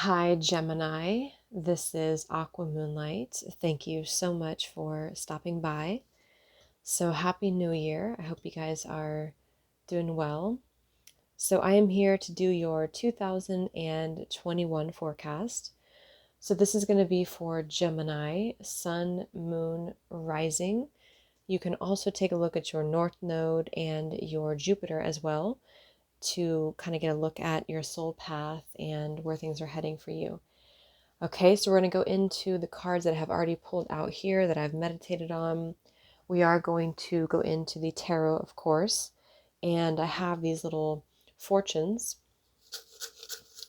Hi, Gemini. This is Aqua Moonlight. Thank you so much for stopping by. So, Happy New Year. I hope you guys are doing well. So, I am here to do your 2021 forecast. So, this is going to be for Gemini, Sun, Moon, Rising. You can also take a look at your North Node and your Jupiter as well to kind of get a look at your soul path and where things are heading for you. Okay, so we're going to go into the cards that I have already pulled out here that I've meditated on. We are going to go into the tarot, of course, and I have these little fortunes,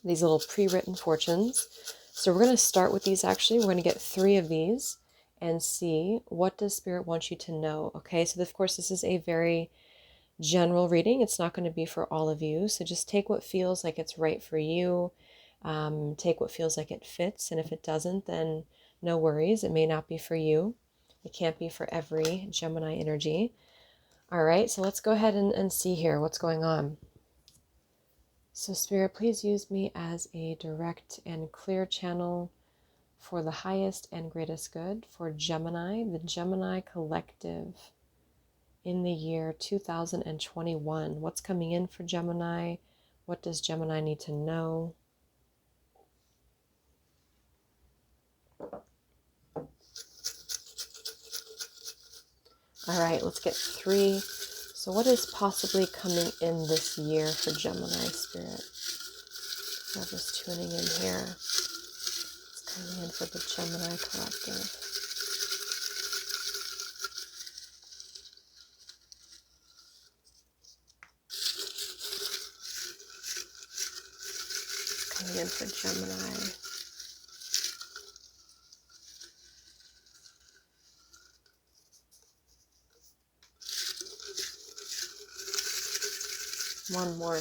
these little pre-written fortunes. So we're going to start with these actually. We're going to get 3 of these and see what does Spirit want you to know. Okay, so of course this is a very general reading. It's not going to be for all of you. So just take what feels like it's right for you. Take what feels like it fits. And if it doesn't, then no worries. It may not be for you. It can't be for every Gemini energy. All right, so let's go ahead and see here what's going on. So Spirit, please use me as a direct and clear channel for the highest and greatest good for Gemini, the Gemini collective in the year 2021. What's coming in for Gemini? What does Gemini need to know? All right, let's get 3. So what is possibly coming in this year for Gemini Spirit? Whoever's tuning in here, it's coming in for the Gemini collective. Coming in for Gemini. One more.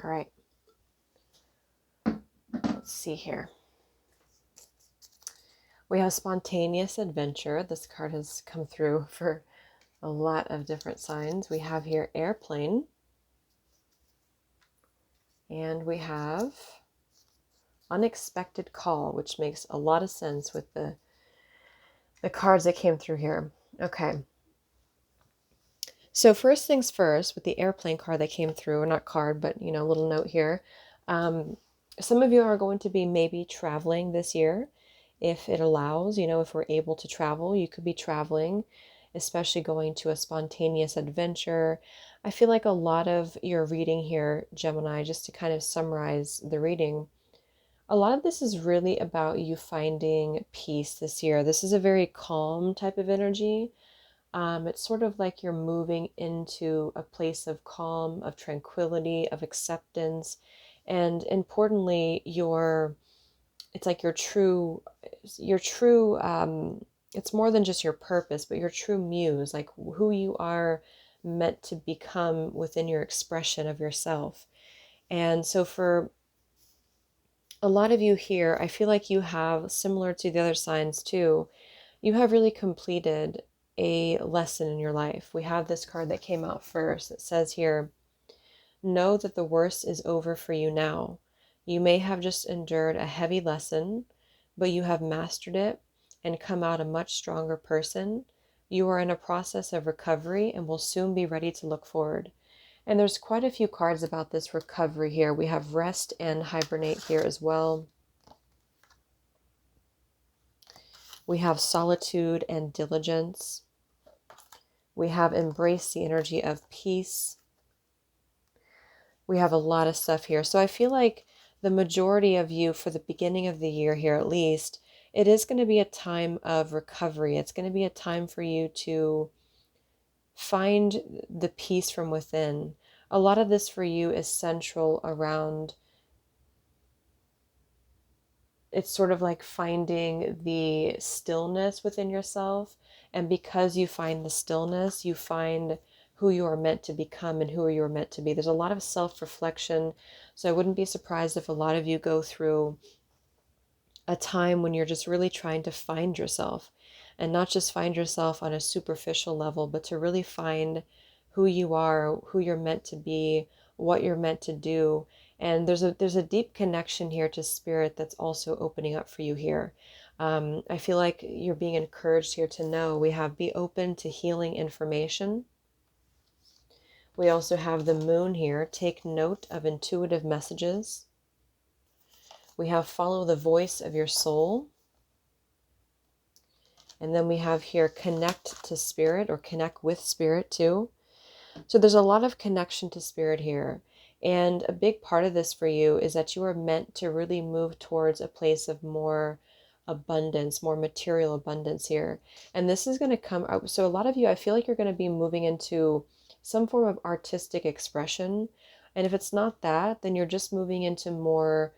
All right. Let's see here. We have spontaneous adventure. This card has come through for a lot of different signs. We have here airplane. And we have unexpected call, which makes a lot of sense with the cards that came through here. Okay. So first things first, with the airplane card that came through, or not card, but, a little note here. Some of you are going to be maybe traveling this year. If it allows, if we're able to travel, you could be traveling, especially going to a spontaneous adventure. I feel like a lot of your reading here, Gemini, just to kind of summarize the reading, a lot of this is really about you finding peace this year. This is a very calm type of energy. It's sort of like you're moving into a place of calm, of tranquility, of acceptance, and importantly, it's like your true, it's more than just your purpose, but your true muse, like who you are meant to become within your expression of yourself. And so for a lot of you here, I feel like you have, similar to the other signs too, you have really completed a lesson in your life. We have this card that came out first. It says here, know that the worst is over for you now. You may have just endured a heavy lesson, but you have mastered it and come out a much stronger person. You are in a process of recovery and will soon be ready to look forward. And there's quite a few cards about this recovery here. We have rest and hibernate here as well. We have solitude and diligence. We have embrace the energy of peace. We have a lot of stuff here. So I feel like the majority of you, for the beginning of the year here at least, it is going to be a time of recovery. It's going to be a time for you to find the peace from within. A lot of this for you is central around, it's sort of like finding the stillness within yourself. And because you find the stillness, you find who you are meant to become and who you are meant to be. There's a lot of self-reflection. So I wouldn't be surprised if a lot of you go through a time when you're just really trying to find yourself. and not just find yourself on a superficial level, but to really find who you are, who you're meant to be, what you're meant to do. And there's a deep connection here to spirit that's also opening up for you here. I feel like you're being encouraged here to know we have be open to healing information. We also have the moon here. Take note of intuitive messages. We have follow the voice of your soul. And then we have here connect to spirit, or connect with spirit too. So there's a lot of connection to spirit here. And a big part of this for you is that you are meant to really move towards a place of more abundance, more material abundance here. And this is going to come out. So a lot of you, I feel like you're going to be moving into some form of artistic expression. And if it's not that, then you're just moving into more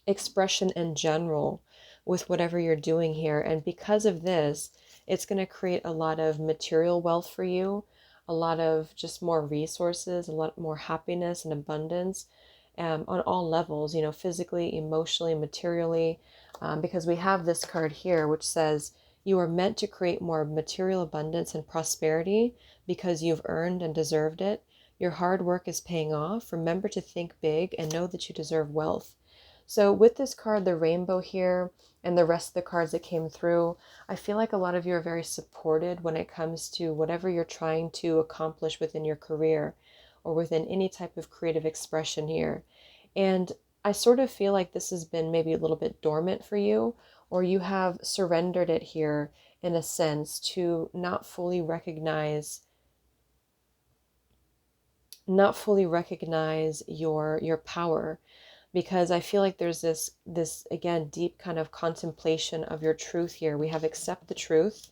expression in general with whatever you're doing here. And because of this, it's going to create a lot of material wealth for you, a lot of just more resources, a lot more happiness and abundance on all levels, you know, physically, emotionally, materially, because we have this card here, which says you are meant to create more material abundance and prosperity because you've earned and deserved it. Your hard work is paying off. Remember to think big and know that you deserve wealth. So with this card, the rainbow here, and the rest of the cards that came through, I feel like a lot of you are very supported when it comes to whatever you're trying to accomplish within your career or within any type of creative expression here. And I sort of feel like this has been maybe a little bit dormant for you, or you have surrendered it here in a sense to not fully recognize your power, because I feel like there's this again deep kind of contemplation of your truth here. We have accept the truth.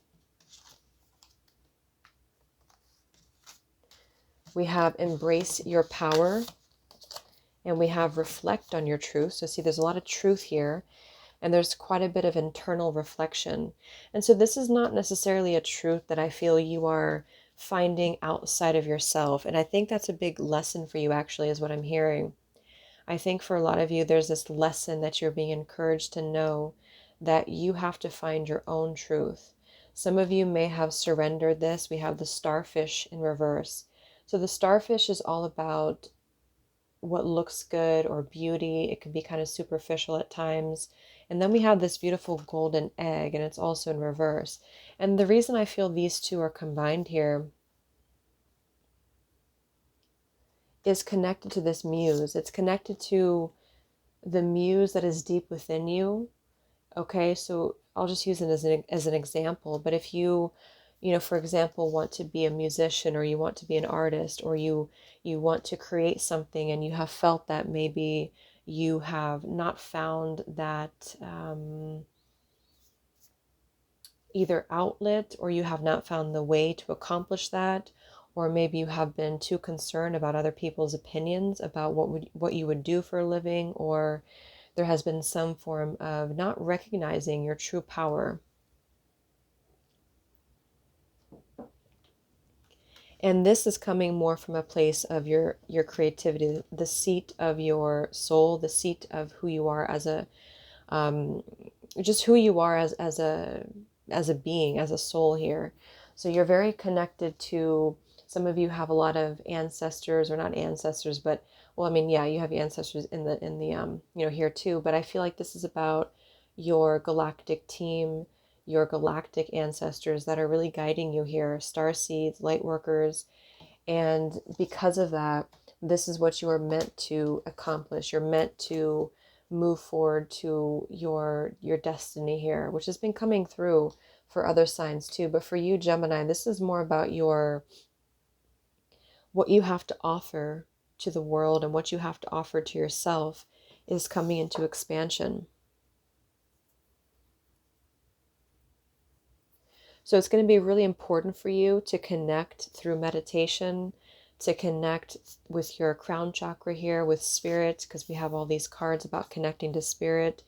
We have embrace your power, and we have reflect on your truth. So see, there's a lot of truth here, and there's quite a bit of internal reflection. And so this is not necessarily a truth that I feel you are finding outside of yourself. And I think that's a big lesson for you, actually, is what I'm hearing. I think for a lot of you, there's this lesson that you're being encouraged to know, that you have to find your own truth. Some of you may have surrendered this. We have the starfish in reverse. So the starfish is all about what looks good or beauty. It can be kind of superficial at times. And then we have this beautiful golden egg, and it's also in reverse. And the reason I feel these two are combined here is connected to this muse. It's connected to the muse that is deep within you. Okay, so I'll just use it as an example. But if you know, for example, want to be a musician, or you want to be an artist, or you want to create something, and you have felt that maybe you have not found that either outlet, or you have not found the way to accomplish that, or maybe you have been too concerned about other people's opinions about what you would do for a living, or there has been some form of not recognizing your true power. And this is coming more from a place of your creativity, the seat of your soul, the seat of who you are as a just who you are as a being, as a soul here. So you're very connected to, some of you have a lot of ancestors, or not ancestors, but, well, I mean, yeah, you have ancestors in the you know, here too. But I feel like this is about your galactic team, your galactic ancestors that are really guiding you here, star seeds, light workers. And because of that, this is what you are meant to accomplish. You're meant to move forward to your destiny here, which has been coming through for other signs too. But for you, Gemini, this is more about what you have to offer to the world, and what you have to offer to yourself is coming into expansion. So it's going to be really important for you to connect through meditation, to connect with your crown chakra here, with spirit, because we have all these cards about connecting to spirit.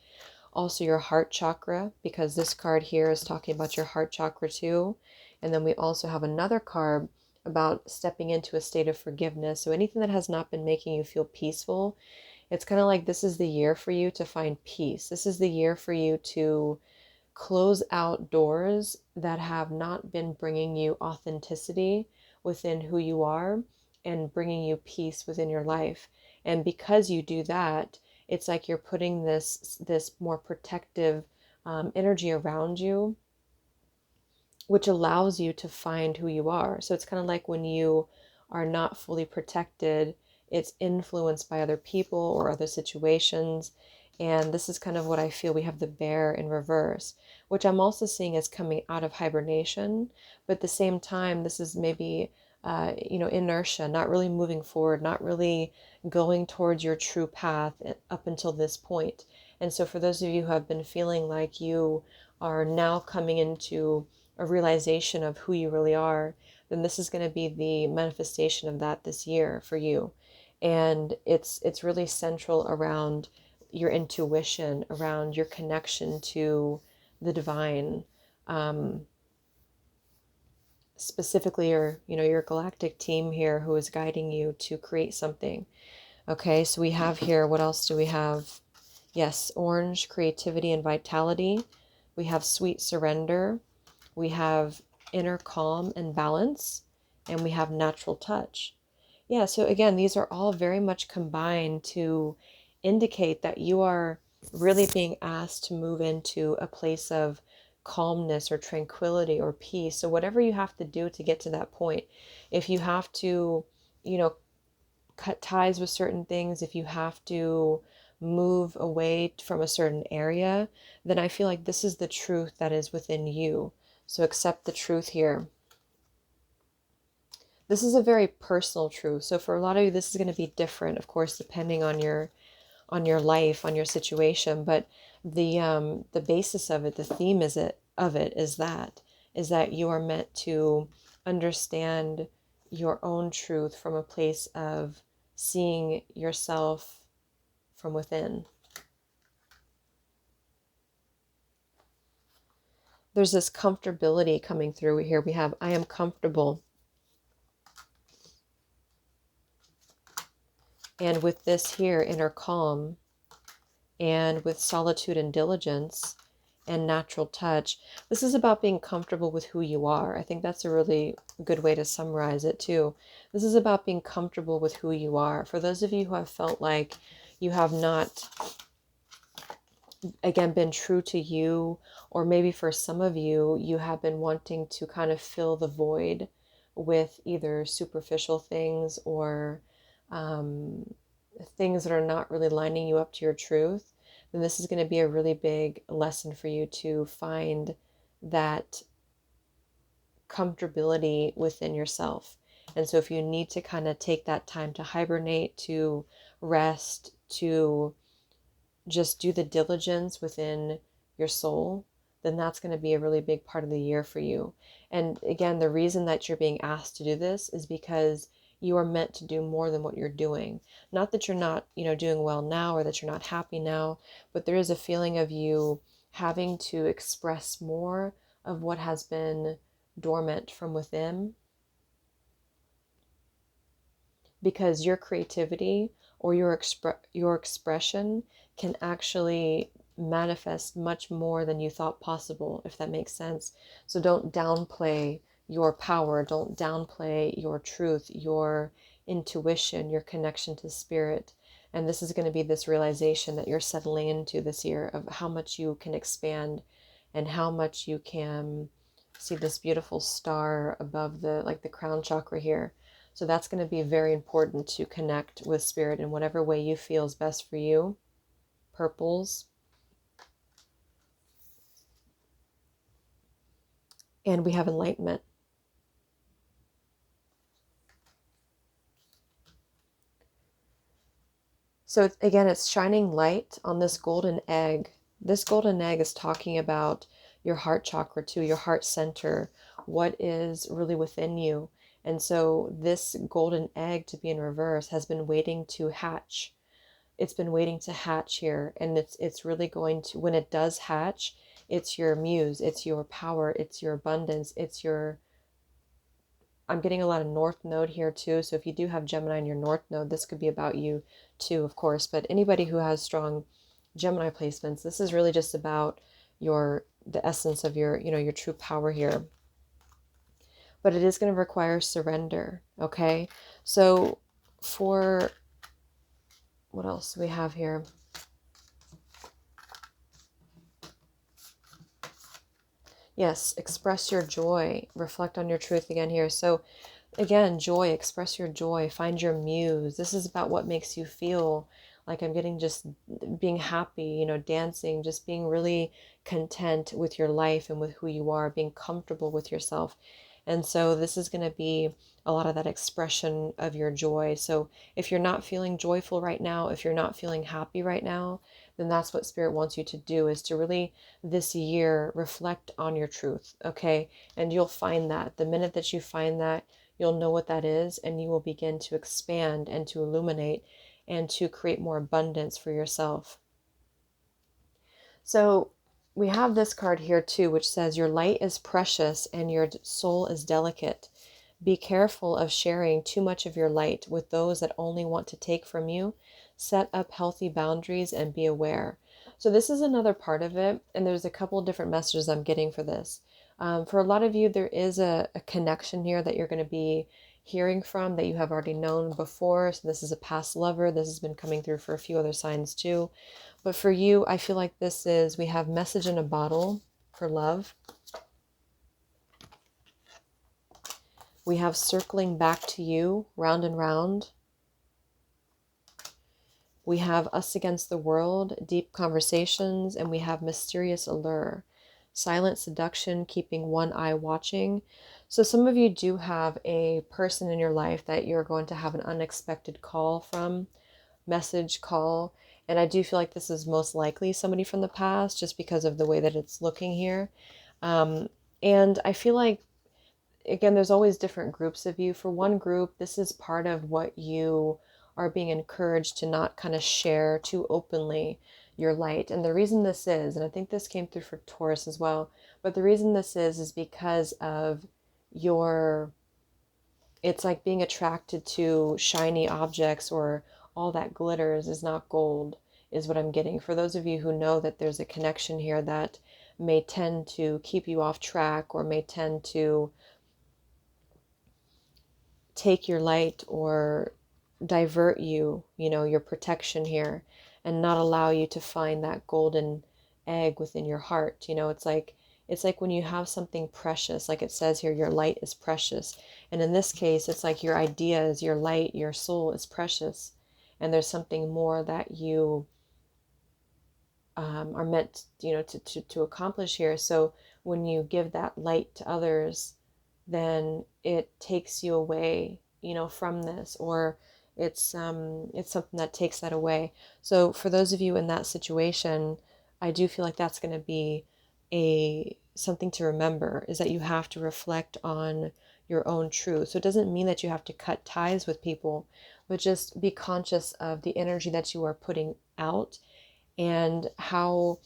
Also your heart chakra, because this card here is talking about your heart chakra too. And then we also have another card about stepping into a state of forgiveness. So anything that has not been making you feel peaceful, it's kind of like this is the year for you to find peace. This is the year for you to close out doors that have not been bringing you authenticity within who you are and bringing you peace within your life. And because you do that, it's like you're putting this more protective energy around you, which allows you to find who you are. So it's kind of like when you are not fully protected, it's influenced by other people or other situations. And this is kind of what I feel we have the bear in reverse, which I'm also seeing as coming out of hibernation. But at the same time, this is maybe, inertia, not really moving forward, not really going towards your true path up until this point. And so for those of you who have been feeling like you are now coming into a realization of who you really are, then this is going to be the manifestation of that this year for you. And it's really central around your intuition, around your connection to the divine, specifically your galactic team here who is guiding you to create something. Okay, so we have here, what else do we have? Yes, orange, creativity and vitality. We have sweet surrender. We have inner calm and balance, and we have natural touch. Yeah, so again, these are all very much combined to indicate that you are really being asked to move into a place of calmness or tranquility or peace. So whatever you have to do to get to that point, if you have to, cut ties with certain things, if you have to move away from a certain area, then I feel like this is the truth that is within you. So accept the truth here. This is a very personal truth. So for a lot of you, this is going to be different, of course, depending on your life, on your situation. But the basis of it, the theme is that you are meant to understand your own truth from a place of seeing yourself from within. There's this comfortability coming through here. We have, I am comfortable. And with this here, inner calm, and with solitude and diligence and natural touch, this is about being comfortable with who you are. I think that's a really good way to summarize it too. This is about being comfortable with who you are. For those of you who have felt like you have not, again, been true to you, or maybe for some of you, you have been wanting to kind of fill the void with either superficial things or things that are not really lining you up to your truth, then this is going to be a really big lesson for you to find that comfortability within yourself. And so if you need to kind of take that time to hibernate, to rest, to just do the diligence within your soul, then that's going to be a really big part of the year for you. And again, the reason that you're being asked to do this is because you are meant to do more than what you're doing. Not that you're not, doing well now, or that you're not happy now, but there is a feeling of you having to express more of what has been dormant from within, because your creativity or your expression can actually manifest much more than you thought possible, if that makes sense. So don't downplay your power, don't downplay your truth, your intuition, your connection to spirit. And this is going to be this realization that you're settling into this year of how much you can expand and how much you can see this beautiful star above the crown chakra here. So that's going to be very important to connect with spirit in whatever way you feel is best for you. Purples. And we have enlightenment. So again, it's shining light on this golden egg. This golden egg is talking about your heart chakra too, your heart center, what is really within you. And so this golden egg to be in reverse has been waiting to hatch. It's been waiting to hatch here. And it's really going to, when it does hatch, it's your muse, it's your power, it's your abundance, it's your, I'm getting a lot of north node here too. So if you do have Gemini in your north node, this could be about you too, of course. But anybody who has strong Gemini placements, this is really just about the essence of your, your true power here. But it is going to require surrender, okay? So for, what else do we have here? Yes, express your joy. Reflect on your truth again here. So again, joy, express your joy. Find your muse. This is about what makes you feel like, I'm getting just being happy, dancing, just being really content with your life and with who you are, being comfortable with yourself. And so this is going to be a lot of that expression of your joy. So if you're not feeling joyful right now, if you're not feeling happy right now, then that's what Spirit wants you to do, is to really this year reflect on your truth, okay? And you'll find that. The minute that you find that, you'll know what that is, and you will begin to expand and to illuminate and to create more abundance for yourself. So we have this card here too, which says your light is precious and your soul is delicate. Be careful of sharing too much of your light with those that only want to take from you. Set up healthy boundaries and be aware. So this is another part of it, and there's a couple of different messages I'm getting for this. For a lot of you, there is a connection here that you're going to be hearing from that you have already known before. So this is a past lover. This has been coming through for a few other signs too. But for you, I feel like this is, we have message in a bottle for love. We have circling back to you, round and round. We have us against the world, deep conversations, and we have mysterious allure, silent seduction, keeping one eye watching. So some of you do have a person in your life that you're going to have an unexpected call from, message, call. And I do feel like this is most likely somebody from the past, just because of the way that it's looking here. And I feel like, again, there's always different groups of you. For one group, this is part of what you are being encouraged to not kind of share too openly your light. And the reason this is, and I think this came through for Taurus as well, but the reason this is because of it's like being attracted to shiny objects, or all that glitters is not gold, is what I'm getting. For those of you who know that there's a connection here that may tend to keep you off track, or may tend to take your light or divert you, your protection here, and not allow you to find that golden egg within your heart. It's like when you have something precious, like it says here, your light is precious. And in this case, it's like your ideas, your light, your soul is precious. And there's something more that you are meant, to accomplish here. So when you give that light to others, then it takes you away, from this, or it's something that takes that away. So for those of you in that situation, I do feel like that's going to be something to remember, is that you have to reflect on your own truth. So it doesn't mean that you have to cut ties with people, but just be conscious of the energy that you are putting out, and how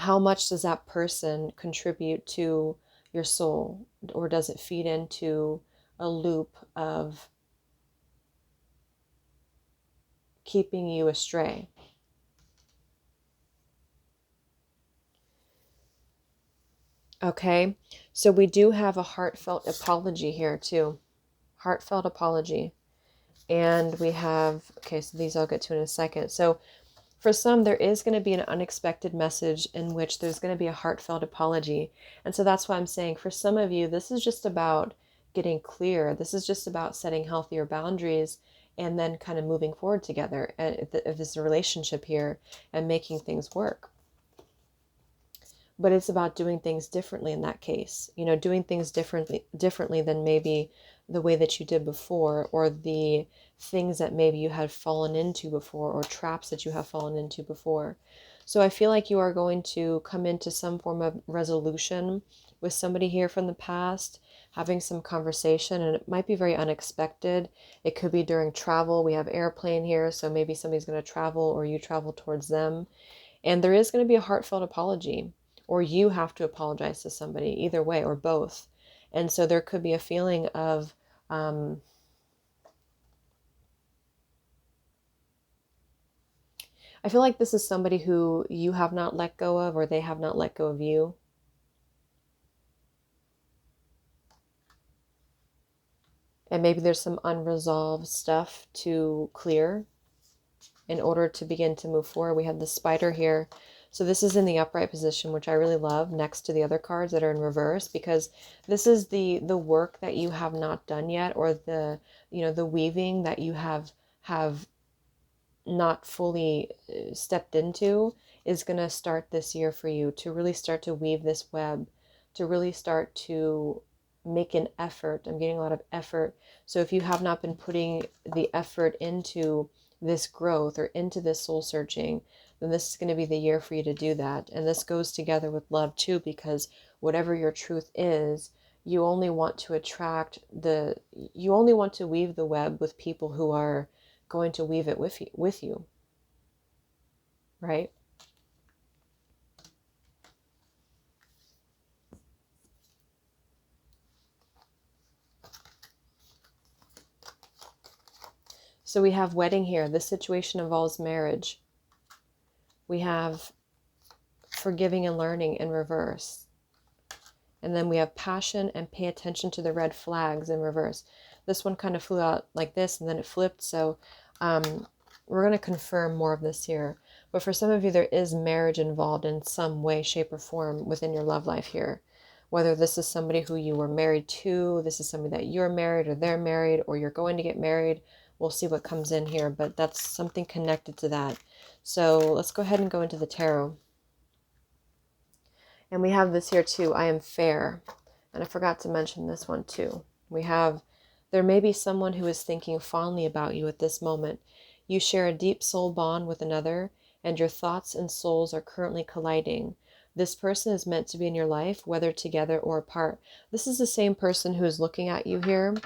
much does that person contribute to your soul, or does it feed into a loop of keeping you astray? Okay, so we do have a heartfelt apology here too. Heartfelt apology. And we have, okay, so these I'll get to in a second. So for some, there is going to be an unexpected message in which there's going to be a heartfelt apology. And so that's why I'm saying, for some of you, this is just about getting clear. This is just about setting healthier boundaries, and then kind of moving forward together if this relationship here, and making things work. But it's about doing things differently in that case, doing things differently than maybe the way that you did before, or the things that maybe you had fallen into before, or traps that you have fallen into before. So I feel like you are going to come into some form of resolution with somebody here from the past, having some conversation, and it might be very unexpected. It could be during travel. We have airplane here, so maybe somebody's going to travel, or you travel towards them. And there is going to be a heartfelt apology, or you have to apologize to somebody, either way, or both. And so there could be a feeling of I feel like this is somebody who you have not let go of, or they have not let go of you. And maybe there's some unresolved stuff to clear in order to begin to move forward. We have the spider here. So this is in the upright position, which I really love, next to the other cards that are in reverse, because this is the work that you have not done yet, or the, you know, the weaving that you have not fully stepped into, is going to start this year for you, to really start to weave this web, to really start to make an effort. I'm getting a lot of effort. So if you have not been putting the effort into this growth or into this soul searching, then this is going to be the year for you to do that. And this goes together with love too, because whatever your truth is, you only want to attract you only want to weave the web with people who are going to weave it with you, right? So we have wedding here. This situation involves marriage. We have forgiving and learning in reverse. And then we have passion and pay attention to the red flags in reverse. This one kind of flew out like this and then it flipped. So we're going to confirm more of this here. But for some of you, there is marriage involved in some way, shape, or form within your love life here. Whether this is somebody who you were married to, this is somebody that you're married, or they're married, or you're going to get married. We'll see what comes in here, but that's something connected to that. So let's go ahead and go into the tarot. And we have this here too, I am fair. And I forgot to mention this one too. We have, there may be someone who is thinking fondly about you at this moment. You share a deep soul bond with another, and your thoughts and souls are currently colliding. This person is meant to be in your life, whether together or apart. This is the same person who is looking at you here.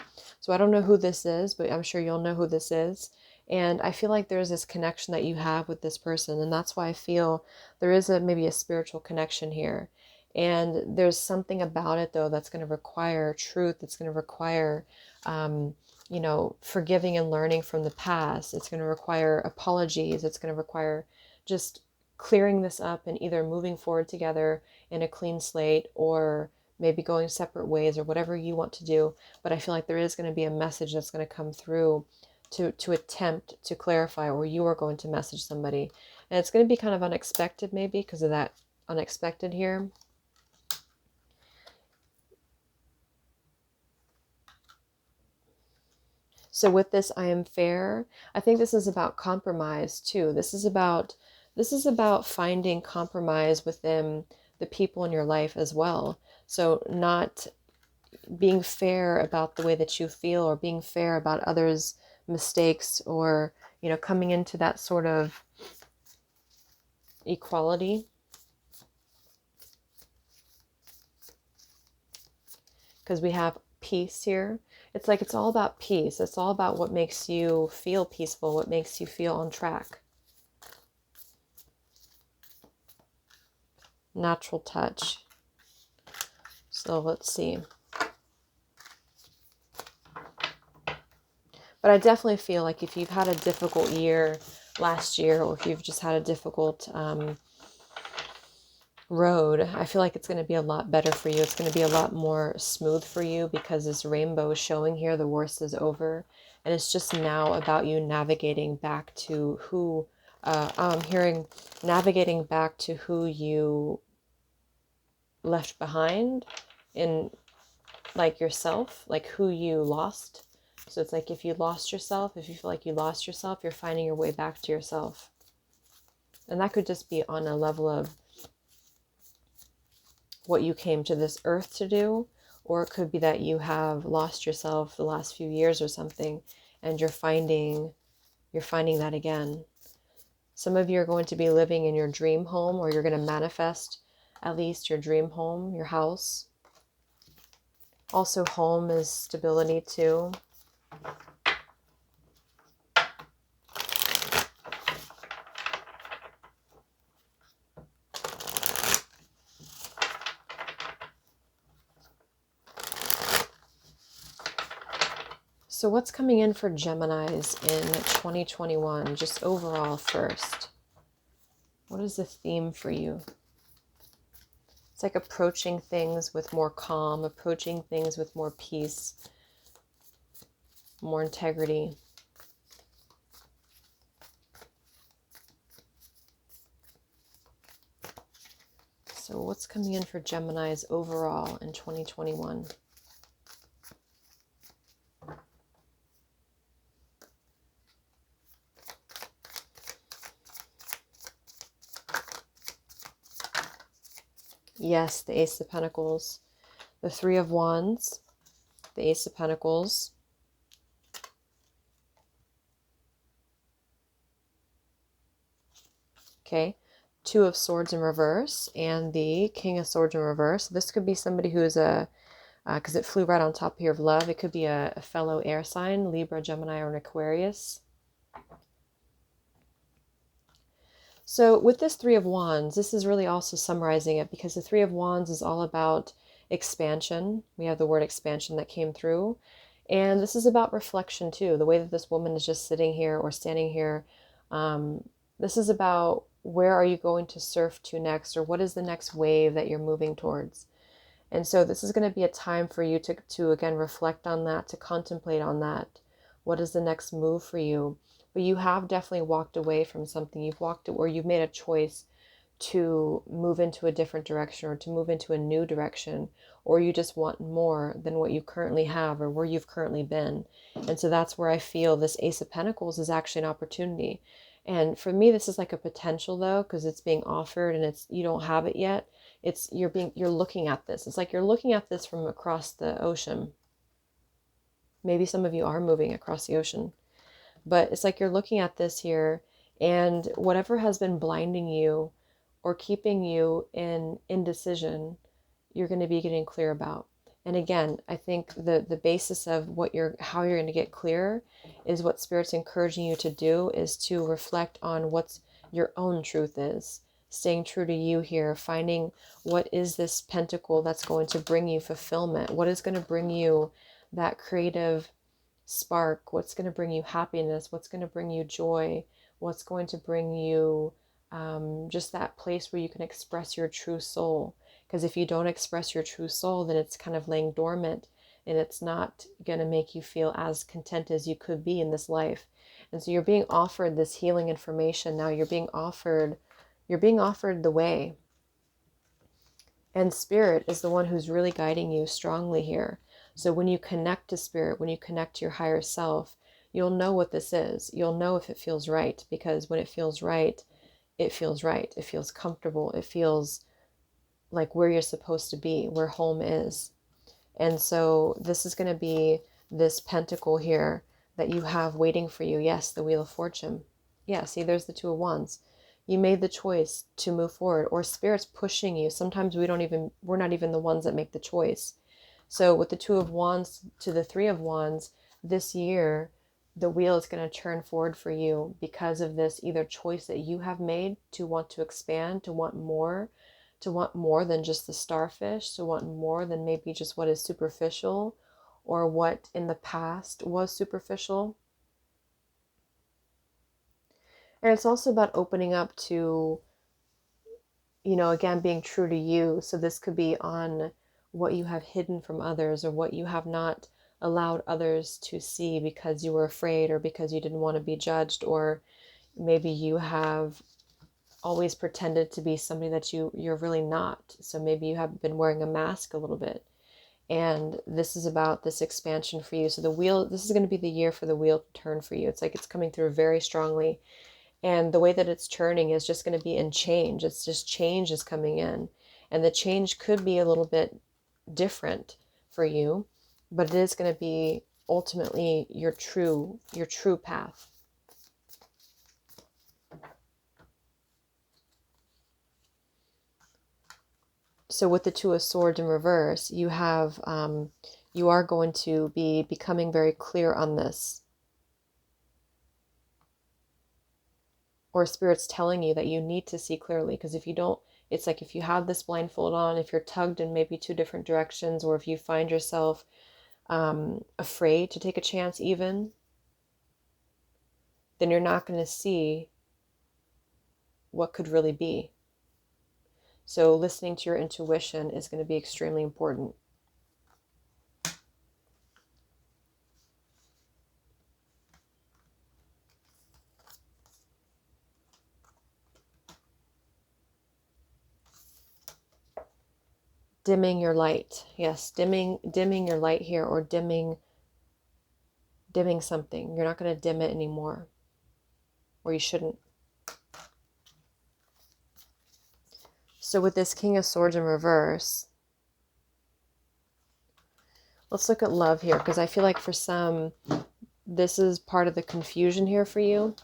So I don't know who this is, but I'm sure you'll know who this is. And I feel like there's this connection that you have with this person. And that's why I feel there is maybe a spiritual connection here. And there's something about it, though, that's going to require truth. It's going to require, you know, forgiving and learning from the past. It's going to require apologies. It's going to require just clearing this up and either moving forward together in a clean slate, or maybe going separate ways, or whatever you want to do. But I feel like there is going to be a message that's going to come through to attempt to clarify, or you are going to message somebody. And it's going to be kind of unexpected, maybe because of that unexpected here. So with this, I am fair. I think this is about compromise too. This is about finding compromise within the people in your life as well. So not being fair about the way that you feel, or being fair about others' mistakes, or, you know, coming into that sort of equality. Because we have peace here. It's like, it's all about peace. It's all about what makes you feel peaceful, what makes you feel on track. Natural touch. So let's see. But I definitely feel like if you've had a difficult year last year, or if you've just had a difficult road, I feel like it's going to be a lot better for you. It's going to be a lot more smooth for you, because this rainbow is showing here, the worst is over. And it's just now about you navigating back to who, I'm hearing navigating back to who you left behind, in like yourself, like who you lost. So it's like, if you lost yourself, if you feel like you lost yourself, you're finding your way back to yourself. And that could just be on a level of what you came to this earth to do, or it could be that you have lost yourself the last few years or something, and you're finding that again. Some of you are going to be living in your dream home, or you're going to manifest at least your dream home, your house. Also, home is stability too. So what's coming in for Geminis in 2021, just overall first? What is the theme for you? It's like approaching things with more calm, approaching things with more peace, more integrity. So what's coming in for Geminis overall in 2021? Yes, the Ace of Pentacles, the Three of Wands, the Ace of Pentacles, okay, Two of Swords in reverse, and the King of Swords in reverse. This could be somebody who is because it flew right on top here of love, it could be a fellow air sign, Libra, Gemini, or an Aquarius. So with this Three of Wands, this is really also summarizing it, because the Three of Wands is all about expansion. We have the word expansion that came through. And this is about reflection too. The way that this woman is just sitting here or standing here. This is about, where are you going to surf to next, or what is the next wave that you're moving towards? And so this is going to be a time for you to again, reflect on that, to contemplate on that. What is the next move for you? But you have definitely walked away from something. You've walked, or you've made a choice to move into a different direction, or to move into a new direction, or you just want more than what you currently have or where you've currently been. And so that's where I feel this Ace of Pentacles is actually an opportunity. And for me, this is like a potential though, because it's being offered and you don't have it yet. You're looking at this. It's like you're looking at this from across the ocean. Maybe some of you are moving across the ocean, but it's like you're looking at this here, and whatever has been blinding you or keeping you in indecision, you're going to be getting clear about. And again, I think the basis of how you're going to get clear is what Spirit's encouraging you to do, is to reflect on what's your own truth is. Staying true to you here, finding what is this pentacle that's going to bring you fulfillment, what is going to bring you that creative spark, what's going to bring you happiness, what's going to bring you joy, what's going to bring you just that place where you can express your true soul. Because if you don't express your true soul, then it's kind of laying dormant, and it's not going to make you feel as content as you could be in this life. And so you're being offered this healing information now. You're being offered the way. And Spirit is the one who's really guiding you strongly here. So when you connect to Spirit, when you connect to your higher self, you'll know what this is. You'll know if it feels right, because when it feels right, it feels right. It feels comfortable. It feels like where you're supposed to be, where home is. And so this is going to be this pentacle here that you have waiting for you. Yes, the Wheel of Fortune. Yeah, see, there's the Two of Wands. You made the choice to move forward, or Spirit's pushing you. Sometimes we're not even the ones that make the choice. So with the Two of Wands to the Three of Wands, this year, the wheel is going to turn forward for you because of this either choice that you have made to want to expand, to want more than just the starfish, to want more than maybe just what is superficial or what in the past was superficial. And it's also about opening up to, again, being true to you. So this could be on what you have hidden from others, or what you have not allowed others to see because you were afraid, or because you didn't want to be judged, or maybe you have always pretended to be somebody that you're really not. So maybe you have been wearing a mask a little bit. And this is about this expansion for you. So this is going to be the year for the wheel to turn for you. It's like it's coming through very strongly. And the way that it's turning is just going to be in change. It's just change is coming in. And the change could be a little bit different for you, but it is going to be ultimately your true path. So with the Two of Swords in reverse, you are going to be becoming very clear on this. Or Spirit's telling you that you need to see clearly, because if you don't, it's like if you have this blindfold on, if you're tugged in maybe two different directions, or if you find yourself afraid to take a chance even, then you're not going to see what could really be. So listening to your intuition is going to be extremely important. Dimming your light. Yes, dimming your light here, or dimming something. You're not going to dim it anymore, or you shouldn't. So with this King of Swords in reverse, let's look at love here, because I feel like for some, this is part of the confusion here for you.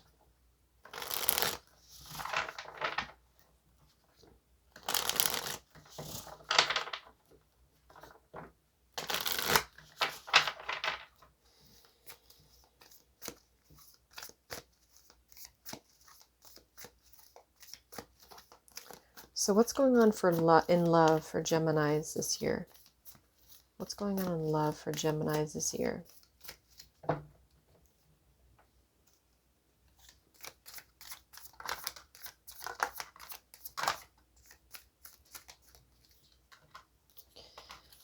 So what's going on for in love for Geminis this year? What's going on in love for Geminis this year?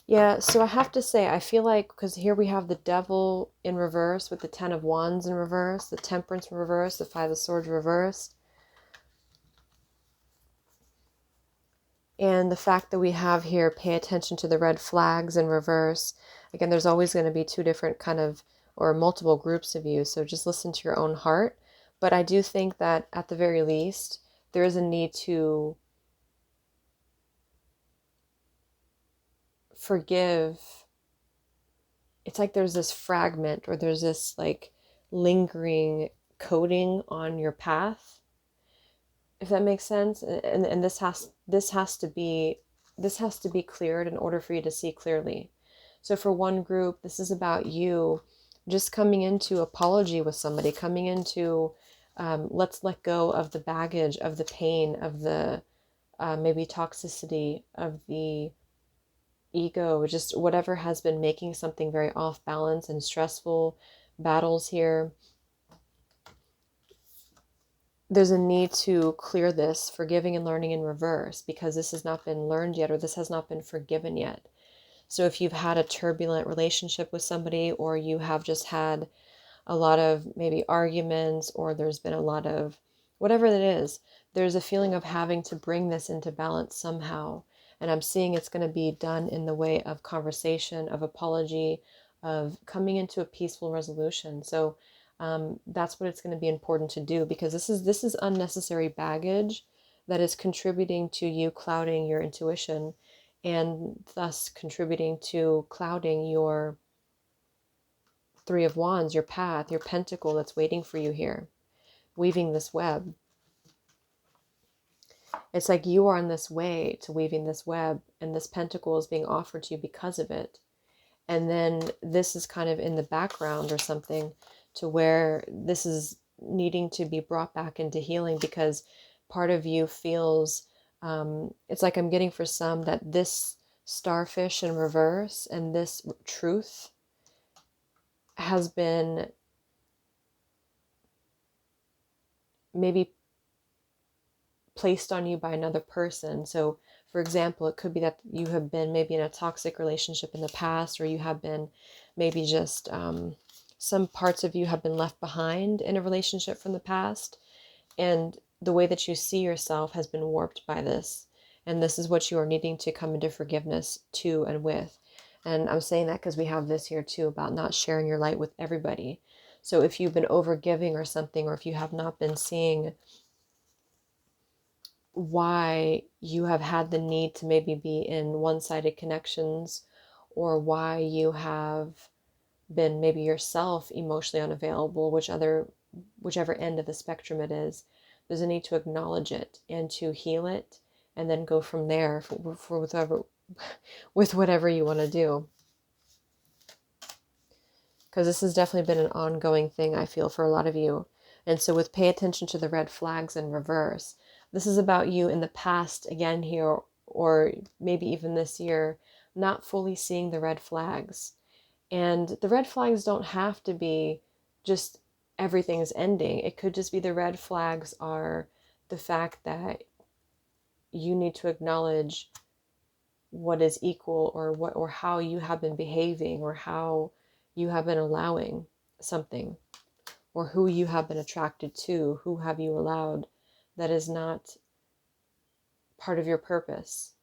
Yeah, so I have to say, I feel like, because here we have the Devil in reverse with the Ten of Wands in reverse, the Temperance in reverse, the Five of Swords reversed. And the fact that we have here, pay attention to the red flags in reverse. Again, there's always going to be two different kind of, or multiple groups of you. So just listen to your own heart. But I do think that at the very least, there is a need to forgive. It's like there's this fragment, or there's this like lingering coating on your path, if that makes sense. And this has to be cleared in order for you to see clearly. So for one group, this is about you just coming into apology with somebody, coming into let's let go of the baggage, of the pain, of the maybe toxicity, of the ego, just whatever has been making something very off balance and stressful. Battles here. There's a need to clear this, forgiving and learning in reverse, because this has not been learned yet, or this has not been forgiven yet. So if you've had a turbulent relationship with somebody, or you have just had a lot of maybe arguments, or there's been a lot of whatever it is, there's a feeling of having to bring this into balance somehow. And I'm seeing it's going to be done in the way of conversation, of apology, of coming into a peaceful resolution. So that's what it's going to be important to do, because this is unnecessary baggage that is contributing to you clouding your intuition, and thus contributing to clouding your Three of Wands, your path, your pentacle that's waiting for you here, weaving this web. It's like you are on this way to weaving this web, and this pentacle is being offered to you because of it. And then this is kind of in the background or something, to where this is needing to be brought back into healing, because part of you feels, it's like I'm getting for some that this starfish in reverse and this truth has been maybe placed on you by another person. So for example, it could be that you have been maybe in a toxic relationship in the past, or you have been maybe just some parts of you have been left behind in a relationship from the past, and the way that you see yourself has been warped by this, and this is what you are needing to come into forgiveness to and with. And I'm saying that because we have this here too about not sharing your light with everybody. So if you've been overgiving or something, or if you have not been seeing why you have had the need to maybe be in one-sided connections, or why you have been maybe yourself emotionally unavailable, whichever end of the spectrum it is, there's a need to acknowledge it and to heal it, and then go from there for with whatever you want to do. Because this has definitely been an ongoing thing, I feel, for a lot of you. And so with pay attention to the red flags in reverse, this is about you in the past again here, or maybe even this year, not fully seeing the red flags. And the red flags don't have to be just everything is ending. It could just be the red flags are the fact that you need to acknowledge what is equal, or what, or how you have been behaving, or how you have been allowing something, or who you have been attracted to, who have you allowed that is not part of your purpose.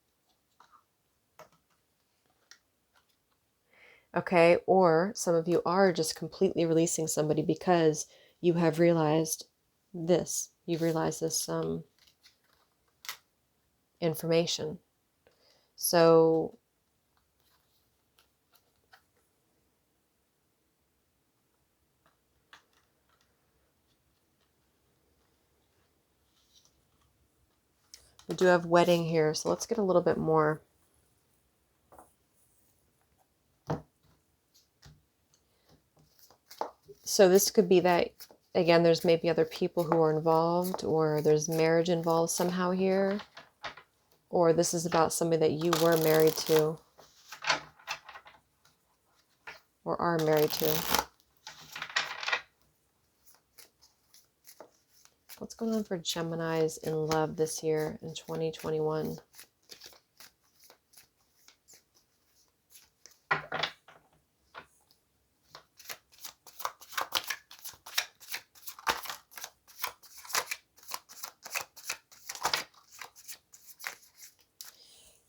Okay, or some of you are just completely releasing somebody because you have realized this. You've realized this information. So we do have wedding here, so let's get a little bit more. So this could be that, again, there's maybe other people who are involved, or there's marriage involved somehow here, or this is about somebody that you were married to or are married to. What's going on for Geminis in love this year in 2021?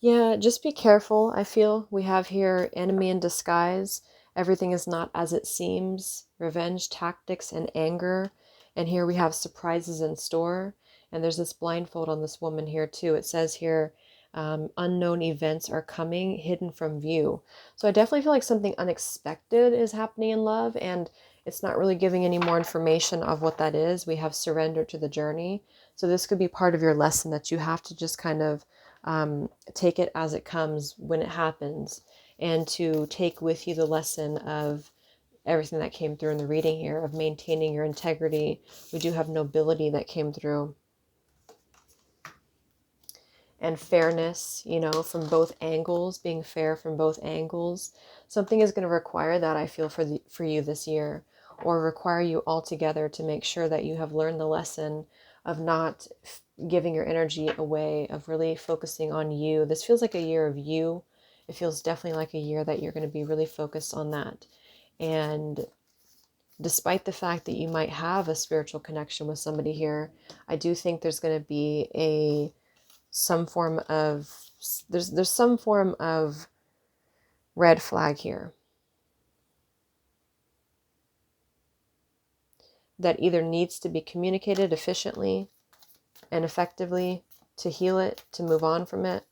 Yeah, just be careful. I feel we have here enemy in disguise. Everything is not as it seems. Revenge tactics and anger. And here we have surprises in store. And there's this blindfold on this woman here too. It says here, unknown events are coming, hidden from view. So I definitely feel like something unexpected is happening in love, and it's not really giving any more information of what that is. We have surrender to the journey. So this could be part of your lesson, that you have to just kind of take it as it comes when it happens, and to take with you the lesson of everything that came through in the reading here, of maintaining your integrity. We do have nobility that came through, and fairness, you know, from both angles, being fair from both angles. Something is going to require that, I feel, for you this year, or require you altogether to make sure that you have learned the lesson of not giving your energy away, of really focusing on you. This feels like a year of you. It feels definitely like a year that you're going to be really focused on that. And despite the fact that you might have a spiritual connection with somebody here, I do think there's going to be some form of, there's some form of red flag here that either needs to be communicated efficiently and effectively to heal it, to move on from it,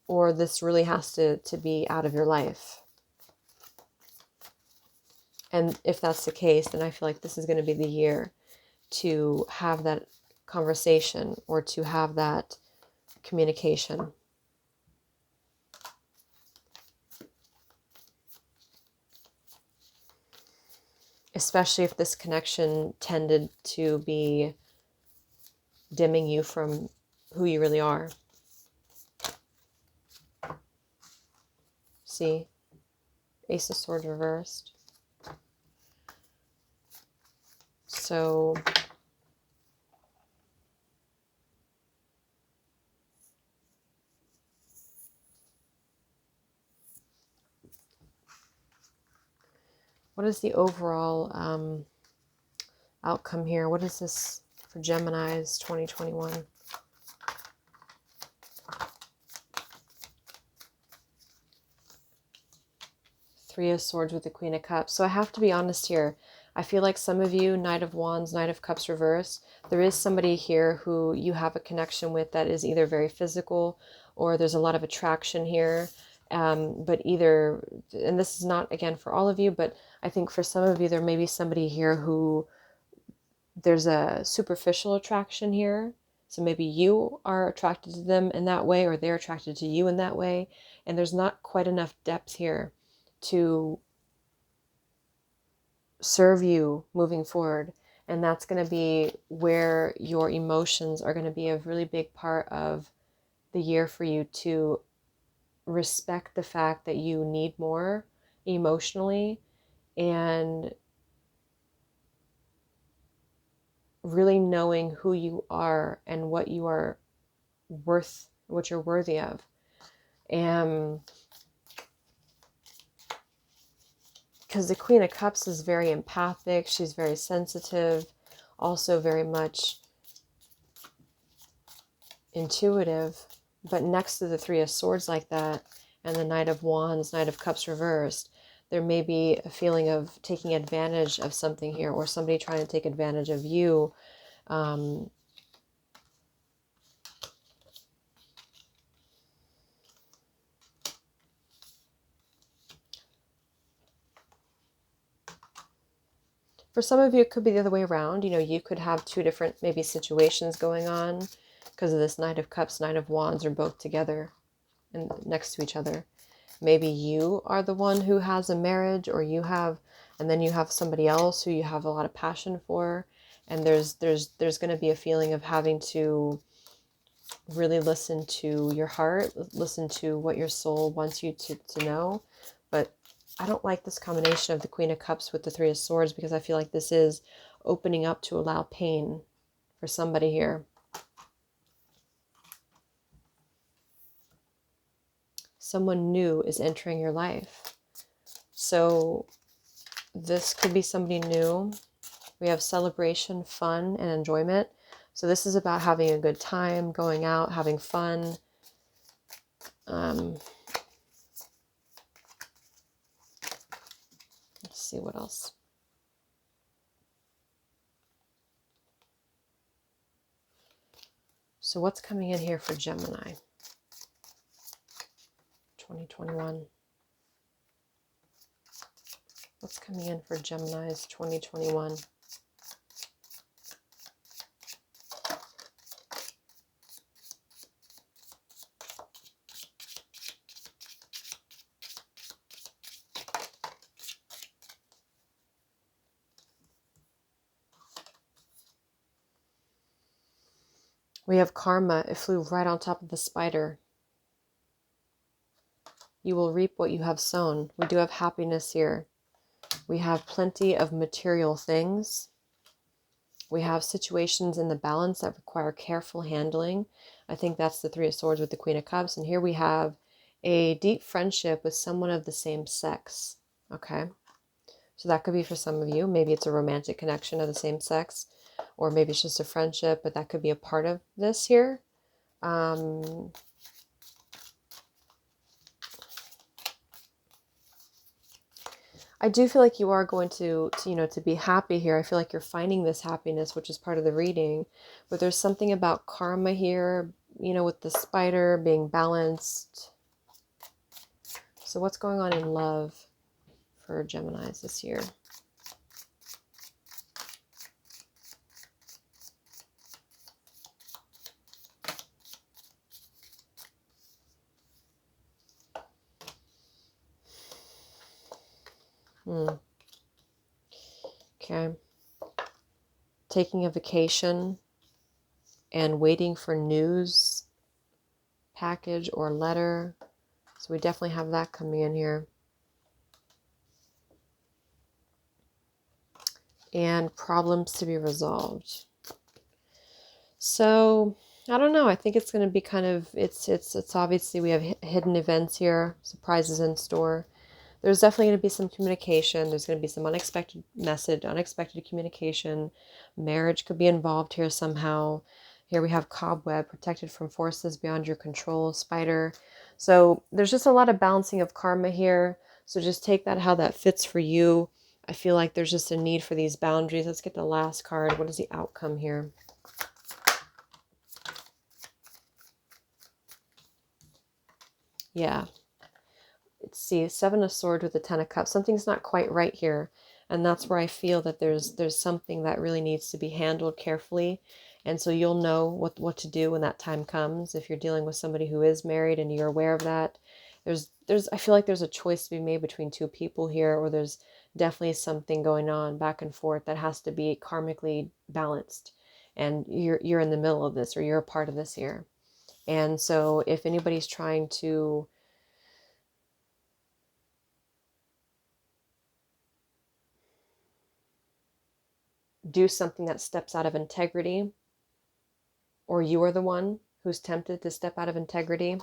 or this really has to be out of your life. And if that's the case, then I feel like this is going to be the year to have that conversation, or to have that communication. Especially if this connection tended to be dimming you from who you really are. See? Ace of Swords reversed. So what is the overall outcome here? What is this for Gemini's 2021? Three of Swords with the Queen of Cups. So I have to be honest here. I feel like some of you, Knight of Wands, Knight of Cups reverse, there is somebody here who you have a connection with that is either very physical, or there's a lot of attraction here. But either, and this is not, again, for all of you, but I think for some of you, there may be somebody here who there's a superficial attraction here. So maybe you are attracted to them in that way, or they're attracted to you in that way. And there's not quite enough depth here to serve you moving forward. And that's going to be where your emotions are going to be a really big part of the year for you, to respect the fact that you need more emotionally, and really knowing who you are and what you are worth, what you're worthy of. And because the Queen of Cups is very empathic, she's very sensitive, also very much intuitive. But next to the Three of Swords like that, and the Knight of Wands, Knight of Cups reversed, there may be a feeling of taking advantage of something here, or somebody trying to take advantage of you. For some of you, it could be the other way around. You know, you could have two different maybe situations going on because of this Knight of Cups, Knight of Wands are both together and next to each other. Maybe you are the one who has a marriage, or you have, and then you have somebody else who you have a lot of passion for. And there's going to be a feeling of having to really listen to your heart, listen to what your soul wants you to know. But I don't like this combination of the Queen of Cups with the Three of Swords, because I feel like this is opening up to allow pain for somebody here. Someone new is entering your life. So this could be somebody new. We have celebration, fun, and enjoyment. So this is about having a good time, going out, having fun. Let's see what else. So what's coming in here for Gemini 2021? What's coming in for Gemini's 2021? We have karma. It flew right on top of the spider. You will reap what you have sown. We do have happiness here. We have plenty of material things. We have situations in the balance that require careful handling. I think that's the Three of Swords with the Queen of Cups. And here we have a deep friendship with someone of the same sex. Okay. So that could be for some of you. Maybe it's a romantic connection of the same sex, or maybe it's just a friendship, but that could be a part of this here. I do feel like you are going to be happy here. I feel like you're finding this happiness, which is part of the reading. But there's something about karma here, with the spider being balanced. So what's going on in love for Geminis this year? Okay. Taking a vacation and waiting for news, package or letter. So we definitely have that coming in here. And problems to be resolved. So I don't know. I think it's going to be kind of, it's obviously we have hidden events here, surprises in store. There's definitely going to be some communication. There's going to be some unexpected message, unexpected communication. Marriage could be involved here somehow. Here we have cobweb, protected from forces beyond your control, spider. So there's just a lot of balancing of karma here. So just take that how that fits for you. I feel like there's just a need for these boundaries. Let's get the last card. What is the outcome here? Yeah. Let's see, Seven of Swords with the Ten of Cups. Something's not quite right here. And that's where I feel that there's something that really needs to be handled carefully. And so you'll know what to do when that time comes. If you're dealing with somebody who is married and you're aware of that, I feel like there's a choice to be made between two people here, or there's definitely something going on back and forth that has to be karmically balanced. And you're in the middle of this, or you're a part of this here. And so if anybody's trying to do something that steps out of integrity, or you are the one who's tempted to step out of integrity,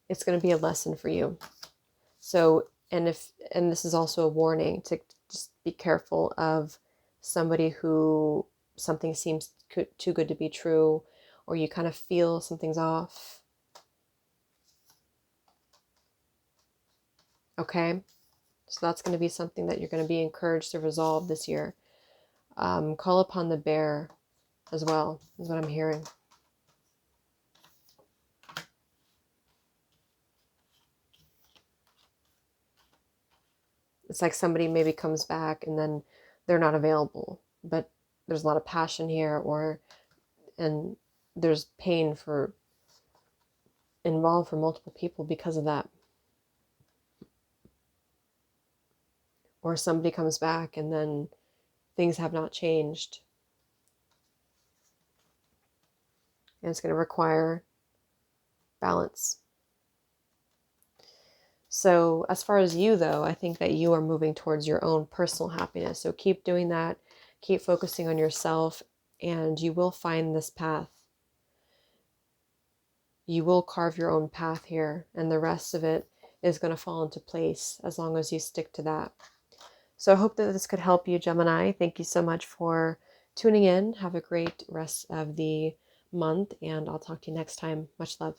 it's going to be a lesson for you. So, and this is also a warning to just be careful of somebody who something seems too good to be true, or you kind of feel something's off. Okay? So that's going to be something that you're going to be encouraged to resolve this year. Call upon the bear as well, is what I'm hearing. It's like somebody maybe comes back and then they're not available, but there's a lot of passion here, and there's pain involved for multiple people because of that. Or somebody comes back and then things have not changed. And it's going to require balance. So as far as you, though, I think that you are moving towards your own personal happiness. So keep doing that. Keep focusing on yourself, and you will find this path. You will carve your own path here, and the rest of it is going to fall into place as long as you stick to that. So I hope that this could help you, Gemini. Thank you so much for tuning in. Have a great rest of the month, and I'll talk to you next time. Much love.